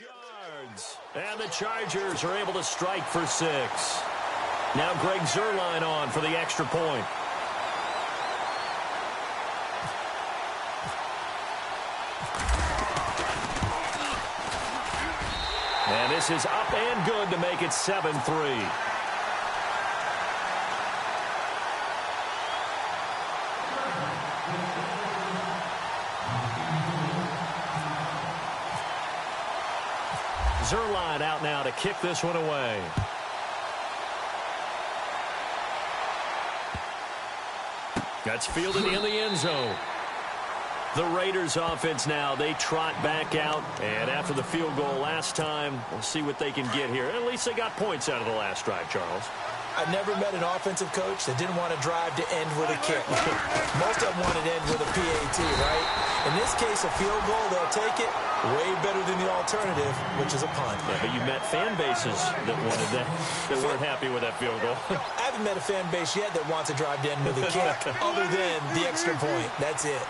yards. And the Chargers are able to strike for 6. Now Greg Zuerlein on for the extra point. And this is up and good to make it 7-3. Zuerlein out now to kick this one away. That's fielded in the end zone. The Raiders offense now, they trot back out. And after the field goal last time, we'll see what they can get here. At least they got points out of the last drive, Charles. I never met an offensive coach that didn't want to drive to end with a kick. Most of them wanted to end with a PAT, right? In this case, a field goal, they'll take it. Way better than the alternative, which is a punt. Yeah, but you met fan bases that wanted that, that weren't happy with that field goal. I haven't met a fan base yet that wants to drive to end with a kick, other than the extra point. That's it.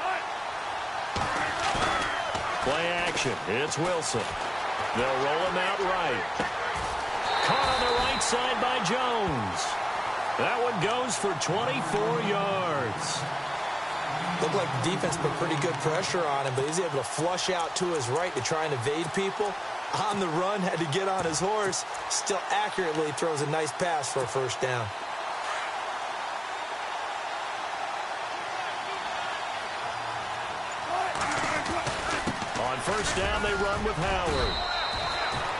Play action. It's Wilson. They'll roll him out right. Caught on the right side by Jones. That one goes for 24 yards. Looked like the defense put pretty good pressure on him, but he's able to flush out to his right to try and evade people. On the run, had to get on his horse. Still accurately throws a nice pass for a first down. On first down, they run with Howard.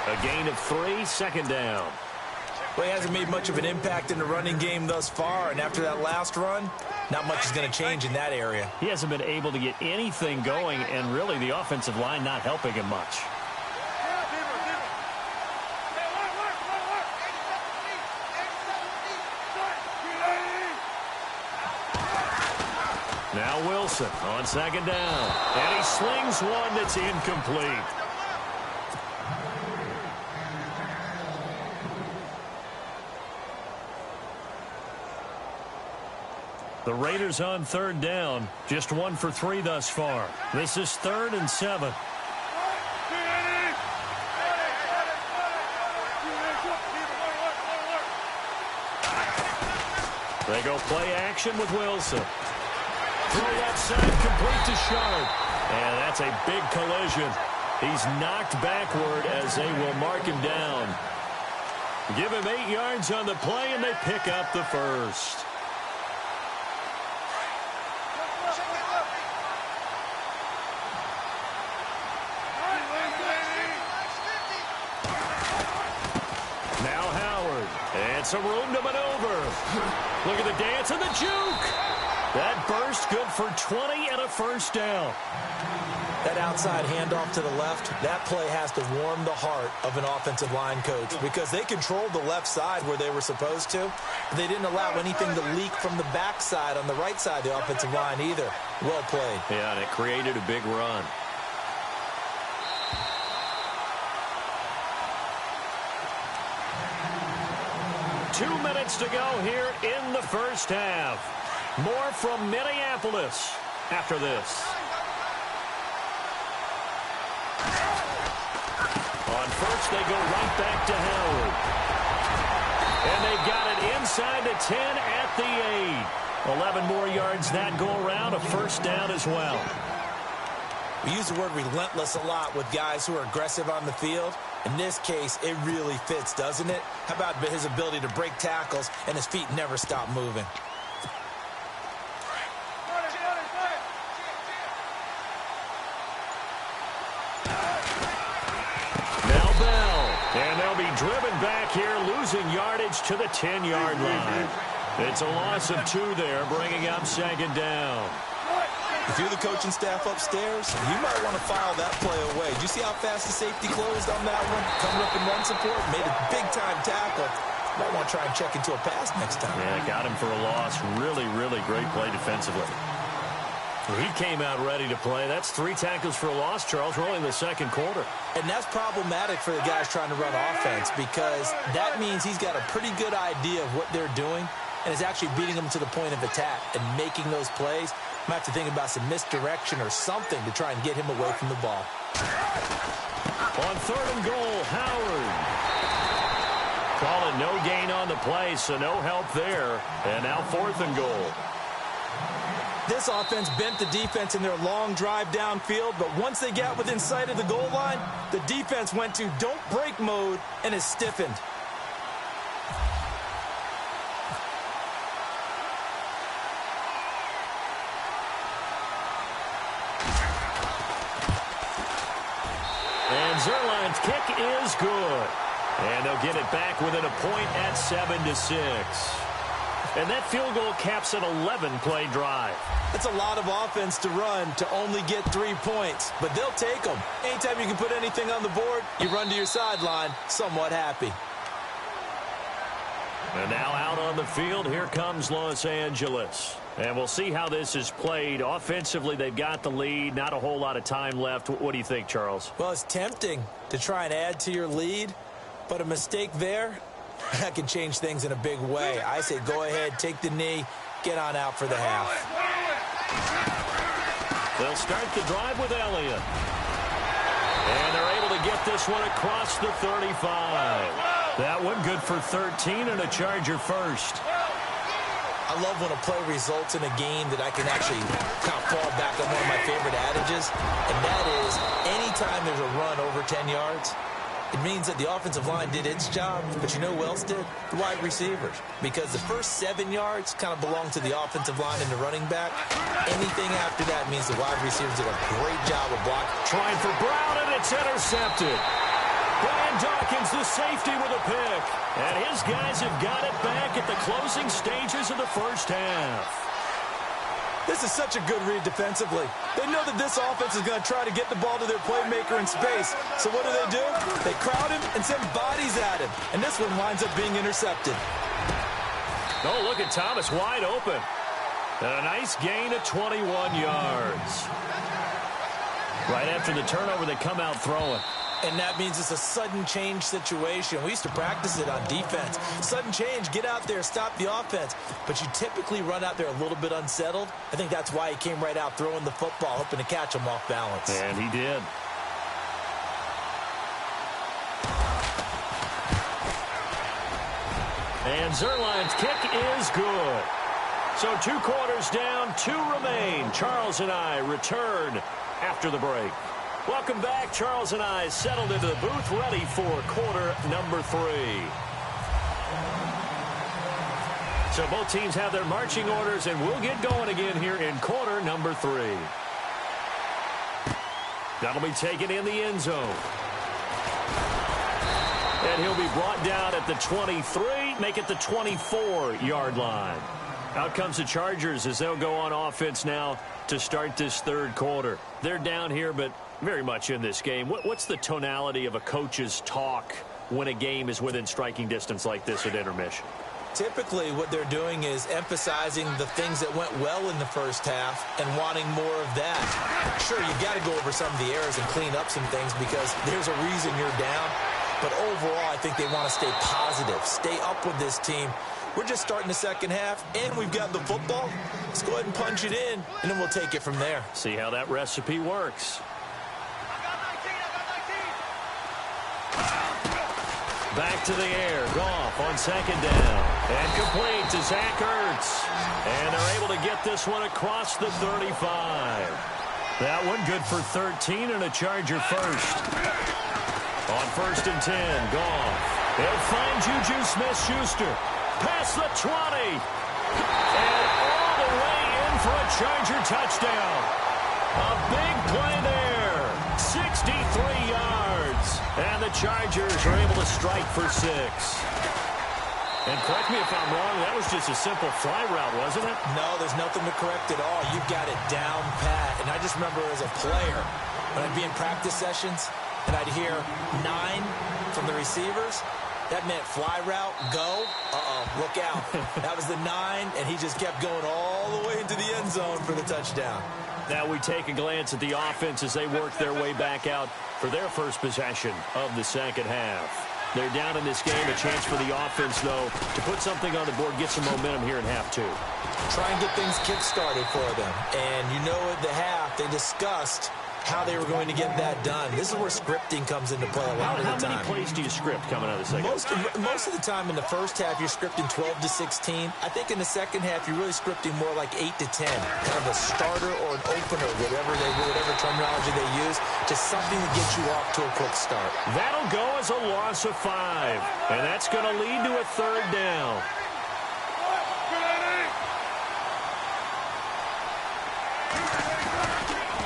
A gain of 3, second down. Well, he hasn't made much of an impact in the running game thus far, and after that last run, not much is going to change in that area. He hasn't been able to get anything going, and really the offensive line not helping him much. Now Wilson on second down, and he slings one that's incomplete. The Raiders on third down, just 1 for 3 thus far. This is 3rd and 7. They go play action with Wilson. Throw left side, complete to Sharp. And that's a big collision. He's knocked backward as they will mark him down. Give him 8 yards on the play, and they pick up the first. Some room to maneuver. Look at the dance and the juke. That burst good for 20 and a first down. That outside handoff to the left, that play has to warm the heart of an offensive line coach because they controlled the left side where they were supposed to. They didn't allow anything to leak from the backside on the right side of the offensive line either. Well played. Yeah, and it created a big run. Two minutes to go here in the first half. More from Minneapolis after this. On first, they go right back to Howard. And they've got it inside the 10 at the 8. 11 more yards that go around, a first down as well. We use the word relentless a lot with guys who are aggressive on the field. In this case, it really fits, doesn't it? How about his ability to break tackles and his feet never stop moving? Now Bell, and they'll be driven back here, losing yardage to the 10-yard line. It's a loss of 2 there, bringing up second down. If you're the coaching staff upstairs, you might want to file that play away. Did you see how fast the safety closed on that one? Coming up in run support, made a big-time tackle. Might want to try and check into a pass next time. Yeah, got him for a loss. Really, really great play defensively. He came out ready to play. That's 3 tackles for a loss, Charles. We're only in the second quarter. And that's problematic for the guys trying to run offense because that means he's got a pretty good idea of what they're doing and is actually beating them to the point of attack and making those plays. Might have to think about some misdirection or something to try and get him away from the ball. On 3rd and goal, Howard. Call it no gain on the play, so no help there. And now 4th and goal. This offense bent the defense in their long drive downfield, but once they got within sight of the goal line, the defense went to don't break mode and is stiffened. And Zerline's kick is good. And they'll get it back within a point at 7-6. And that field goal caps an 11-play drive. That's a lot of offense to run to only get 3 points, but they'll take them. Anytime you can put anything on the board, you run to your sideline somewhat happy. And now out on the field, here comes Los Angeles. And we'll see how this is played. Offensively, they've got the lead. Not a whole lot of time left. What do you think, Charles? Well, it's tempting to try and add to your lead, but a mistake there, that can change things in a big way. I say go ahead, take the knee, get on out for the half. They'll start the drive with Elliott. And they're able to get this one across the 35. That one good for 13 and a Charger first. I love when a play results in a game that I can actually kind of fall back on one of my favorite adages, and that is anytime there's a run over 10 yards, it means that the offensive line did its job, but you know who else did? The wide receivers. Because the first 7 yards kind of belong to the offensive line and the running back. Anything after that means the wide receivers did a great job of blocking. Trying for Brown, and it's intercepted. Brian Dawkins, the safety, with a pick. And his guys have got it back at the closing stages of the first half. This is such a good read defensively. They know that this offense is going to try to get the ball to their playmaker in space. So what do? They crowd him and send bodies at him. And this one winds up being intercepted. Oh, look at Thomas wide open. And a nice gain of 21 yards. Right after the turnover, they come out throwing. And that means it's a sudden change situation. We used to practice it on defense. Sudden change, get out there, stop the offense. But you typically run out there a little bit unsettled. I think that's why he came right out throwing the football, hoping to catch him off balance. And he did. And Zerline's kick is good. So 2 quarters down, 2 remain. Charles and I return after the break. Welcome back. Charles and I settled into the booth, ready for quarter number 3. So both teams have their marching orders, and we'll get going again here in quarter number 3. That'll be taken in the end zone. And he'll be brought down at the 23, make it the 24-yard line. Out comes the Chargers as they'll go on offense now to start this 3rd quarter. They're down here, but very much in this game. What's the tonality of a coach's talk when a game is within striking distance like this at intermission? Typically, what they're doing is emphasizing the things that went well in the first half and wanting more of that. Sure, you've got to go over some of the errors and clean up some things because there's a reason you're down. But overall, I think they want to stay positive, stay up with this team. We're just starting the second half, and we've got the football. Let's go ahead and punch it in, and then we'll take it from there. See how that recipe works. Back to the air. Goff on 2nd down. And complete to Zach Ertz. And they're able to get this one across the 35. That one good for 13 and a Charger first. On 1st and 10, Goff. He'll find Juju Smith-Schuster. Past the 20. And all the way in for a Charger touchdown. A big play there. 63 yards. And the Chargers are able to strike for 6. And correct me if I'm wrong, that was just a simple fly route, wasn't it? No, there's nothing to correct at all. You've got it down pat. And I just remember as a player, when I'd be in practice sessions, and I'd hear 9 from the receivers, that meant fly route, go. Look out. That was the 9, and he just kept going all the way into the end zone for the touchdown. Now we take a glance at the offense as they work their way back out for their first possession of the second half. They're down in this game. A chance for the offense, though, to put something on the board, get some momentum here in half 2. Try and get things kick-started for them. And you know at the half, they discussed how they were going to get that done. This is where scripting comes into play a lot of the time. How many plays do you script coming out of the second? Most of the time in the first half, you're scripting 12 to 16. I think in the second half, you're really scripting more like 8 to 10. Kind of a starter or an opener, whatever terminology they use, just something to get you off to a quick start. That'll go as a loss of 5, and that's going to lead to a third down.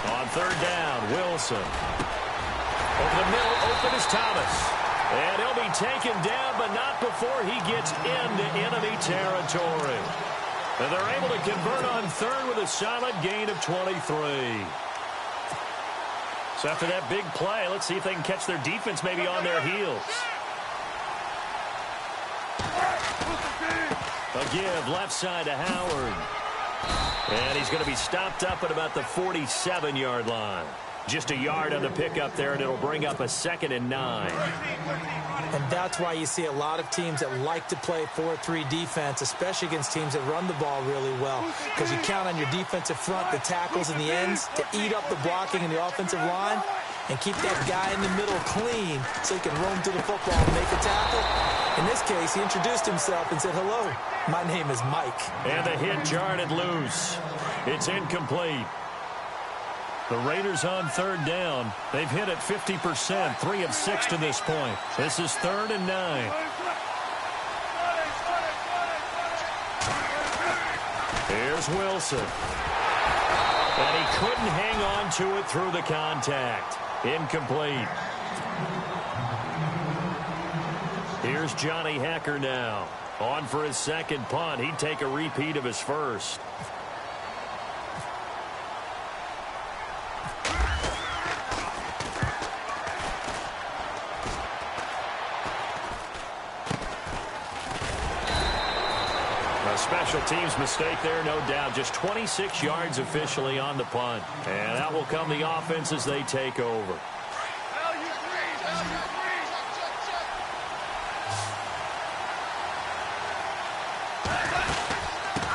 On third down, Wilson. Over the middle, open is Thomas. And he'll be taken down, but not before he gets into enemy territory. And they're able to convert on third with a solid gain of 23. So after that big play, let's see if they can catch their defense maybe on their heels. A give left side to Howard. And he's going to be stopped up at about the 47-yard line. Just a yard on the pickup there, and it'll bring up a 2nd and 9. And that's why you see a lot of teams that like to play 4-3 defense, especially against teams that run the ball really well, because you count on your defensive front, the tackles and the ends, to eat up the blocking in the offensive line and keep that guy in the middle clean so he can roam to the football and make a tackle. In this case, he introduced himself and said, "Hello, my name is Mike." And the hit jarred it loose. It's incomplete. The Raiders on third down. They've hit it 50%, 3 of 6 to this point. This is 3rd and 9. Here's Wilson. And he couldn't hang on to it through the contact. Incomplete. Here's Johnny Hecker now. On for his second punt. He'd take a repeat of his first. Special teams mistake there, no doubt. Just 26 yards officially on the punt. And that will come the offense as they take over.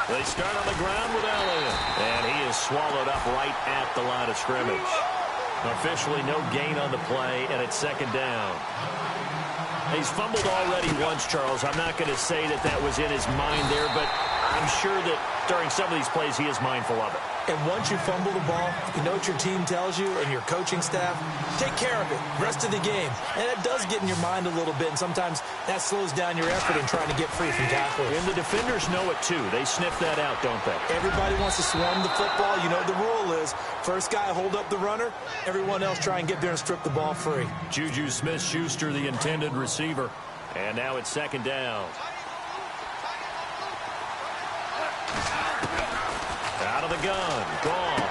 They start on the ground with Elliott. And he is swallowed up right at the line of scrimmage. Officially no gain on the play, and it's 2nd down. He's fumbled already once, Charles. I'm not going to say that that was in his mind there, but I'm sure that during some of these plays he is mindful of it. And once you fumble the ball, you know what your team tells you and your coaching staff? Take care of it. Rest of the game. And it does get in your mind a little bit, and sometimes that slows down your effort in trying to get free from tackling. And the defenders know it, too. They sniff that out, don't they? Everybody wants to swarm the football. You know what the rule is. First guy hold up the runner. Everyone else try and get there and strip the ball free. Juju Smith-Schuster, the intended receiver. And now it's 2nd down. Out of the gun, Goff.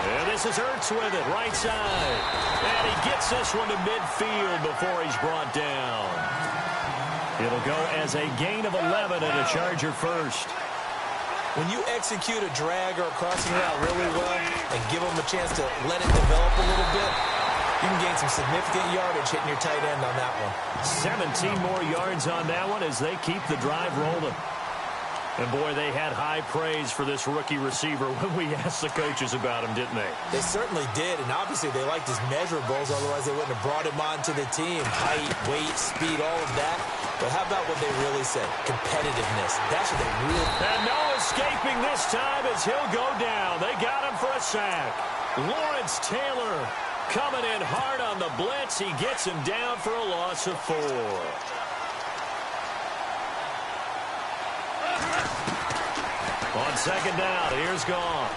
And this is Ertz with it, right side. And he gets this one to midfield before he's brought down. It'll go as a gain of 11 and a Charger first. When you execute a drag or a crossing route really well and give them a chance to let it develop a little bit, you can gain some significant yardage hitting your tight end on that one. 17 more yards on that one as they keep the drive rolling. And, boy, they had high praise for this rookie receiver when we asked the coaches about him, didn't they? They certainly did, and obviously they liked his measurables. Otherwise, they wouldn't have brought him onto the team. Height, weight, speed, all of that. But how about what they really said? Competitiveness. That's what they really... And no escaping this time as he'll go down. They got him for a sack. Lawrence Taylor coming in hard on the blitz. He gets him down for a loss of 4. On 2nd down, here's Goff.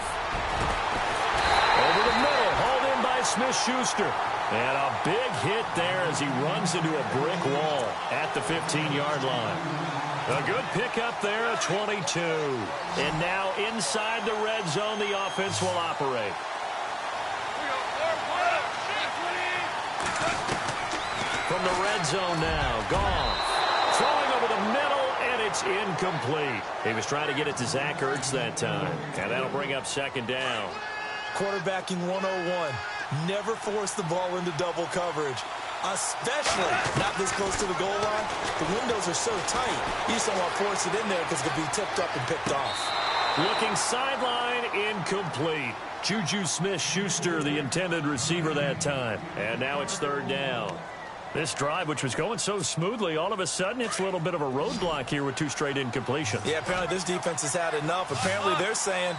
Over the middle, hauled in by Smith-Schuster. And a big hit there as he runs into a brick wall at the 15-yard line. A good pickup there at 22. And now inside the red zone, the offense will operate. From the red zone now, Goff. Throwing over the middle. It's incomplete. He was trying to get it to Zach Ertz that time. And that'll bring up 2nd down. Quarterbacking 101. Never force the ball into double coverage. Especially not this close to the goal line. The windows are so tight. You just don't want to force it in there because it could be tipped up and picked off. Looking sideline incomplete. Juju Smith-Schuster, the intended receiver that time. And now it's third down. This drive, which was going so smoothly, all of a sudden it's a little bit of a roadblock here with 2 straight incompletions. Yeah, apparently this defense has had enough. Apparently they're saying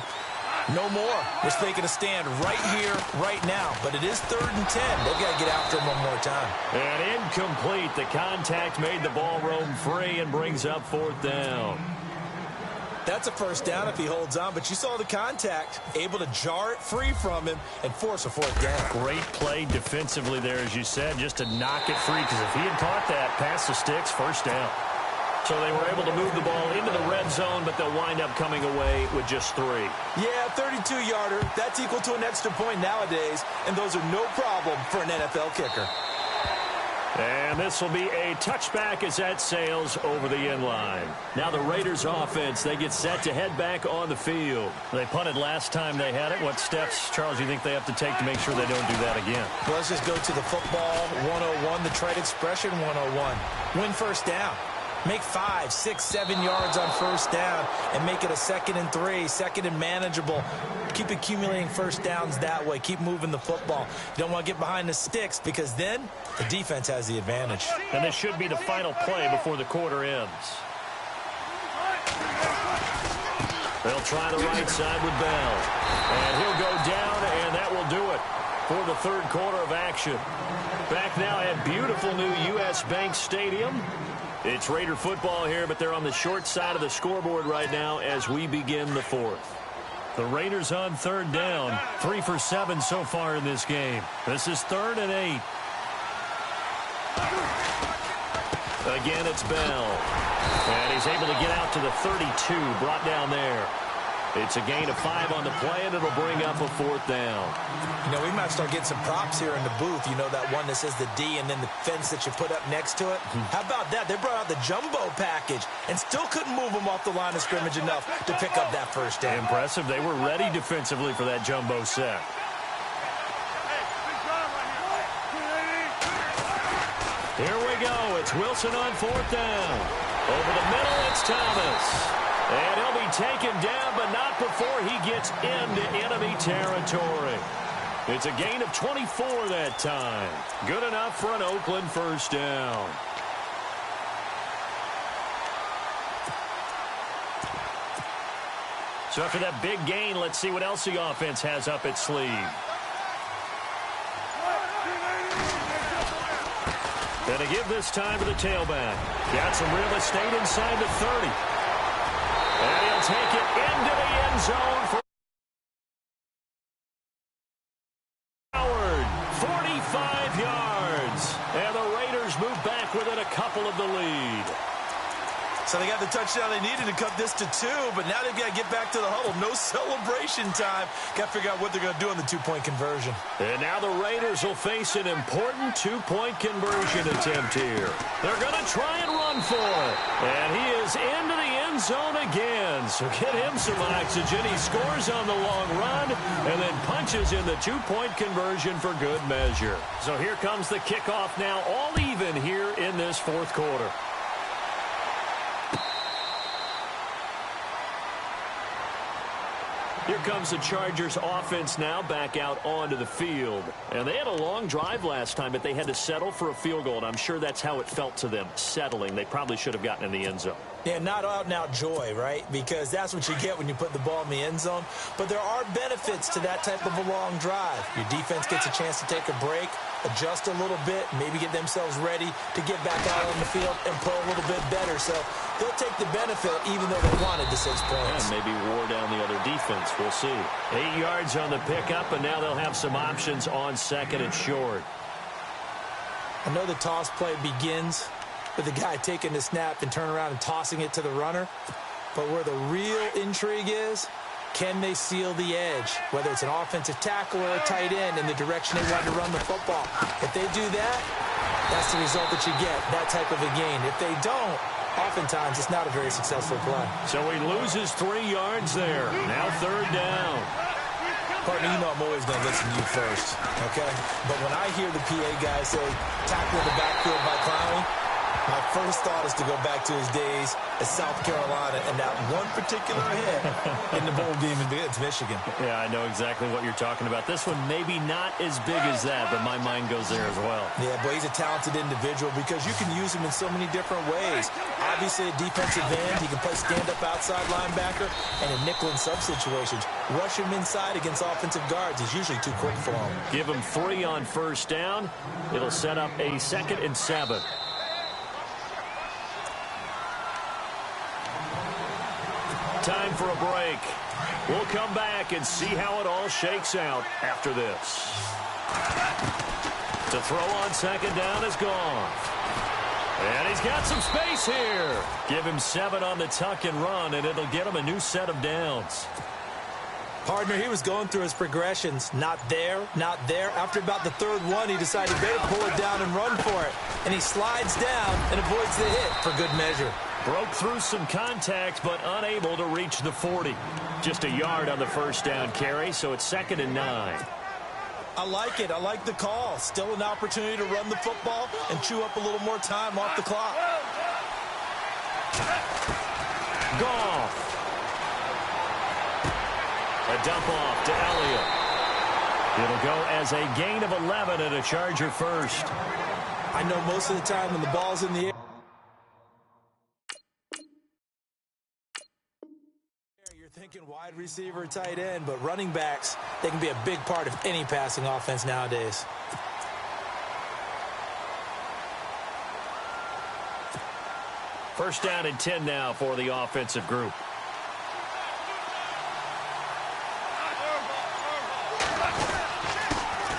no more. We're taking a stand right here, right now. But it is 3rd and 10. They've got to get after him one more time. And incomplete. The contact made the ball roam free and brings up 4th down. That's a first down if he holds on, but you saw the contact, able to jar it free from him and force a 4th down. Great play defensively there, as you said, just to knock it free, because if he had caught that, past the sticks, first down. So they were able to move the ball into the red zone, but they'll wind up coming away with just 3. Yeah, 32-yarder. That's equal to an extra point nowadays, and those are no problem for an NFL kicker. And this will be a touchback as that sails over the end line. Now the Raiders offense, they get set to head back on the field. They punted last time they had it. What steps, Charles, do you think they have to take to make sure they don't do that again? Well, let's just go to the football 101, the trade expression 101. Win first down. Make 5, 6, 7 yards on first down and make it a 2nd and 3, 2nd and manageable. Keep accumulating first downs that way. Keep moving the football. You don't want to get behind the sticks because then the defense has the advantage. And this should be the final play before the quarter ends. They'll try the right side with Bell. And he'll go down, and that will do it for the 3rd quarter of action. Back now at beautiful new U.S. Bank Stadium. It's Raider football here, but they're on the short side of the scoreboard right now as we begin the 4th. The Raiders on 3rd down, 3 for 7 so far in this game. This is 3rd and 8. Again, it's Bell. And he's able to get out to the 32, brought down there. It's a gain of 5 on the play, and it'll bring up a 4th down. You know, we might start getting some props here in the booth. You know, that one that says the D and then the fence that you put up next to it? How about that? They brought out the jumbo package and still couldn't move them off the line of scrimmage enough to pick up that first down. Impressive. They were ready defensively for that jumbo set. Here we go. It's Wilson on 4th down. Over the middle, it's Thomas. And he'll be taken down, but not before he gets into enemy territory. It's a gain of 24 that time. Good enough for an Oakland first down. So after that big gain, let's see what else the offense has up its sleeve. Gonna give this time to the tailback. Got some real estate inside the 30. And he'll take it into the end zone for Howard. 45 yards. And the Raiders move back within a couple of the lead. So they got the touchdown they needed to cut this to 2, but now they've got to get back to the huddle. No celebration time. Got to figure out what they're going to do on the 2-point conversion. And now the Raiders will face an important 2-point conversion attempt here. They're going to try and run for it. And he is into the end zone again. So get him some oxygen. He scores on the long run and then punches in the 2-point conversion for good measure. So here comes the kickoff now, all even here in this 4th quarter. Here comes the Chargers offense now back out onto the field. And they had a long drive last time, but they had to settle for a field goal. And I'm sure that's how it felt to them, settling. They probably should have gotten in the end zone. Yeah, not out-and-out joy, right? Because that's what you get when you put the ball in the end zone. But there are benefits to that type of a long drive. Your defense gets a chance to take a break, adjust a little bit, maybe get themselves ready to get back out on the field and play a little bit better. So they'll take the benefit even though they wanted the 6 points. And maybe wore down the other defense. We'll see. 8 yards on the pickup, and now they'll have some options on 2nd and short. I know the toss play begins with the guy taking the snap and turning around and tossing it to the runner. But where the real intrigue is, can they seal the edge? Whether it's an offensive tackle or a tight end in the direction they want to run the football. If they do that, that's the result that you get, that type of a gain. If they don't, oftentimes it's not a very successful play. So he loses 3 yards there. Now 3rd down. Partner, you know I'm always going to listen to you first, okay? But when I hear the PA guy say, tackle in the backfield by Clowney, My first thought is to go back to his days at South Carolina and that one particular hit in the bowl game against Michigan. Yeah, I know exactly what you're talking about. This one maybe not as big as that, but my mind goes there as well. Yeah, but he's a talented individual because you can use him in so many different ways. Obviously, a defensive end, he can play stand-up outside linebacker, and in nickel and sub situations. Rush him inside against offensive guards is usually too quick for him. Give him 3 on first down. It'll set up a 2nd and 7. Time for a break. We'll come back and see how it all shakes out after this. To throw on 2nd down is gone. And he's got some space here. Give him 7 on the tuck and run, and it'll get him a new set of downs. Partner, he was going through his progressions. Not there, not there. After about the 3rd one, he decided he better pull it down and run for it. And he slides down and avoids the hit for good measure. Broke through some contact, but unable to reach the 40. Just a yard on the first down carry, so it's 2nd and 9. I like it. I like the call. Still an opportunity to run the football and chew up a little more time off the clock. Goff. A dump off to Elliott. It'll go as a gain of 11 and a Charger first. I know most of the time when the ball's in the air, you're thinking wide receiver, tight end, but running backs, they can be a big part of any passing offense nowadays. First down and 10 now for the offensive group.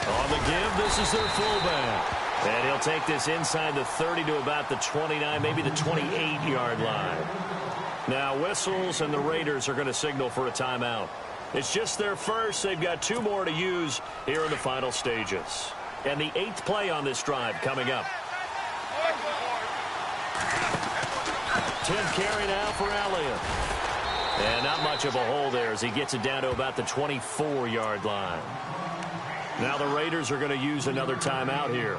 On the give, this is their fullback. And he'll take this inside the 30 to about the 29, maybe the 28-yard line. Now whistles, and the Raiders are going to signal for a timeout. It's just their first. They've got 2 more to use here in the final stages. And the 8th play on this drive coming up. 10th carry now for Elliott. And not much of a hole there as he gets it down to about the 24-yard line. Now the Raiders are going to use another timeout here.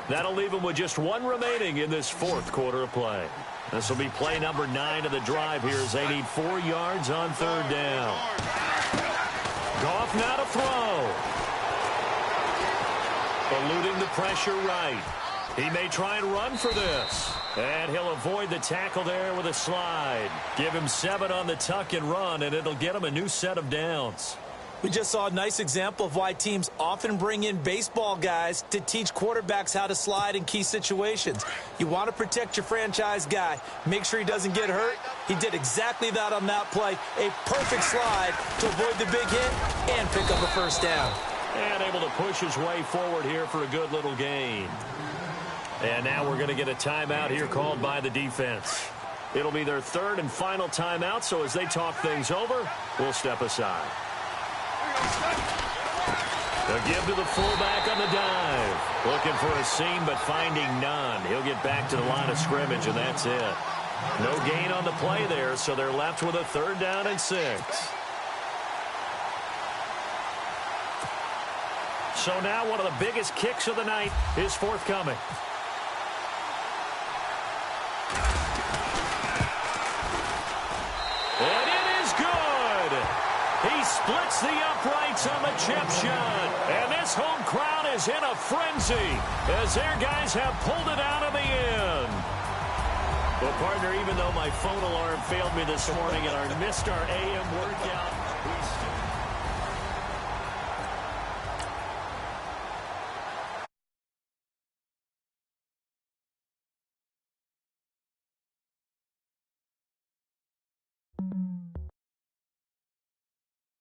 That'll leave them with just 1 remaining in this 4th quarter of play. This will be play number 9 of the drive here as they need 4 yards on 3rd down. Goff now to throw. Eluding the pressure right. He may try and run for this. And he'll avoid the tackle there with a slide. Give him 7 on the tuck and run, and it'll get him a new set of downs. We just saw a nice example of why teams often bring in baseball guys to teach quarterbacks how to slide in key situations. You want to protect your franchise guy. Make sure he doesn't get hurt. He did exactly that on that play. A perfect slide to avoid the big hit and pick up a first down. And able to push his way forward here for a good little gain. And now we're going to get a timeout here called by the defense. It'll be their 3rd and final timeout, so as they talk things over, we'll step aside. The give to the fullback on the dive. Looking for a seam, but finding none. He'll get back to the line of scrimmage, and that's it. No gain on the play there, so they're left with a 3rd down and 6. So now one of the biggest kicks of the night is forthcoming. And it is good. He splits the uprights on the chip shot. And this home crowd is in a frenzy as their guys have pulled it out of the end. Well, partner, even though my phone alarm failed me this morning and I missed our AM workout, we